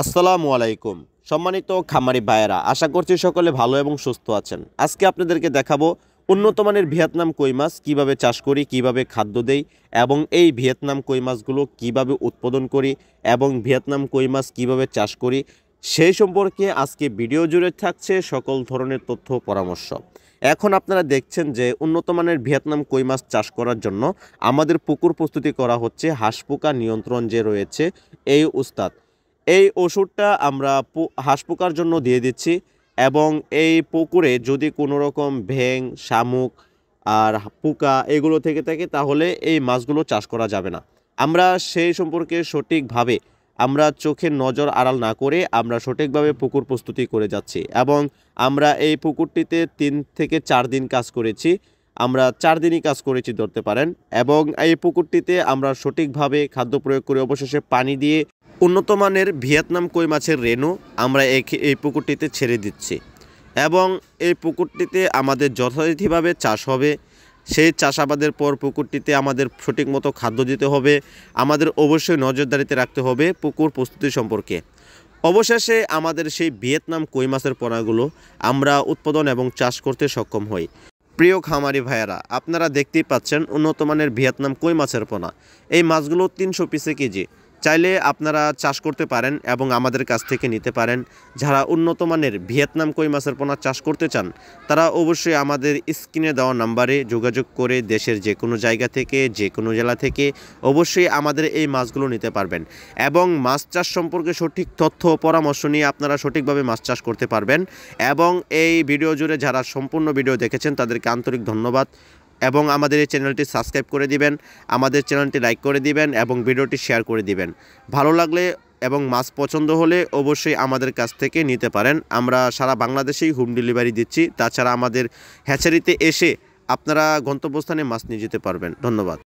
আসসালামু আলাইকুম। সম্মানিত খামারি ভাইয়েরা, আশা করছি সকলে ভালো এবং সুস্থ আছেন। আজকে আপনাদেরকে দেখাবো উন্নত মানের ভিয়েতনাম কই মাছ কীভাবে চাষ করি, কিভাবে খাদ্য দেই এবং এই ভিয়েতনাম কই মাছগুলো কিভাবে উৎপাদন করি এবং ভিয়েতনাম কই মাছ কীভাবে চাষ করি সেই সম্পর্কে আজকে ভিডিও জুড়ে থাকছে সকল ধরনের তথ্য পরামর্শ। এখন আপনারা দেখছেন যে উন্নত মানের ভিয়েতনাম কই মাছ চাষ করার জন্য আমাদের পুকুর প্রস্তুতি করা হচ্ছে হাঁস পোকা নিয়ন্ত্রণ যে রয়েছে এই উস্তাদ। এই ওষুধটা আমরা হাঁস পোকার জন্য দিয়ে দিচ্ছি এবং এই পুকুরে যদি কোনো রকম ভ্যাং, শামুক আর পোকা এগুলো থেকে থাকে তাহলে এই মাছগুলো চাষ করা যাবে না। আমরা সেই সম্পর্কে সঠিকভাবে আমরা চোখের নজর আড়াল না করে আমরা সঠিকভাবে পুকুর প্রস্তুতি করে যাচ্ছি এবং আমরা এই পুকুরটিতে ৩ থেকে ৪ দিন কাজ করেছি। আমরা ৪ দিনই কাজ করেছি ধরতে পারেন এবং এই পুকুরটিতে আমরা সঠিকভাবে খাদ্য প্রয়োগ করে অবশেষে পানি দিয়ে উন্নত মানের ভিয়েতনাম কই মাছের রেণু আমরা এই পুকুরটিতে ছেড়ে দিচ্ছি এবং এই পুকুরটিতে আমাদের যথাযথভাবে চাষ হবে। সেই চাষাবাদের পর পুকুরটিতে আমাদের সঠিক মতো খাদ্য দিতে হবে। আমাদের অবশ্যই নজরদারিতে রাখতে হবে পুকুর প্রস্তুতি সম্পর্কে। অবশেষে আমাদের সেই ভিয়েতনাম কই মাছের পোনাগুলো আমরা উৎপাদন এবং চাষ করতে সক্ষম হই। প্রিয় খামারি ভাইয়েরা, আপনারা দেখতেই পাচ্ছেন উন্নত মানের ভিয়েতনাম কই মাছের পোনা। এই মাছগুলো ৩০০ পিসে কেজি। চাইলে আপনারা চাষ করতে পারেন এবং আমাদের কাছ থেকে নিতে পারেন। যারা উন্নত মানের ভিয়েতনাম কই মাছের পোনা চাষ করতে চান তারা অবশ্যই আমাদের স্ক্রিনে দেওয়া নাম্বারে যোগাযোগ করে দেশের যে কোনো জায়গা থেকে, যে কোনো জেলা থেকে অবশ্যই আমাদের এই মাছগুলো নিতে পারবেন এবং মাছ চাষ সম্পর্কে সঠিক তথ্য ও পরামর্শ নিয়ে আপনারা সঠিকভাবে মাছ চাষ করতে পারবেন। এবং এই ভিডিও জুড়ে যারা সম্পূর্ণ ভিডিও দেখেছেন তাদেরকে আন্তরিক ধন্যবাদ এবং আমাদের এই চ্যানেলটি সাবস্ক্রাইব করে দিবেন, আমাদের চ্যানেলটি লাইক করে দিবেন এবং ভিডিওটি শেয়ার করে দিবেন। ভালো লাগলে এবং মাছ পছন্দ হলে অবশ্যই আমাদের কাছ থেকে নিতে পারেন। আমরা সারা বাংলাদেশেই হোম ডেলিভারি দিচ্ছি। তাছাড়া আমাদের হ্যাচারিতে এসে আপনারা গন্তব্যস্থানে মাছ নিয়ে যেতে পারবেন। ধন্যবাদ।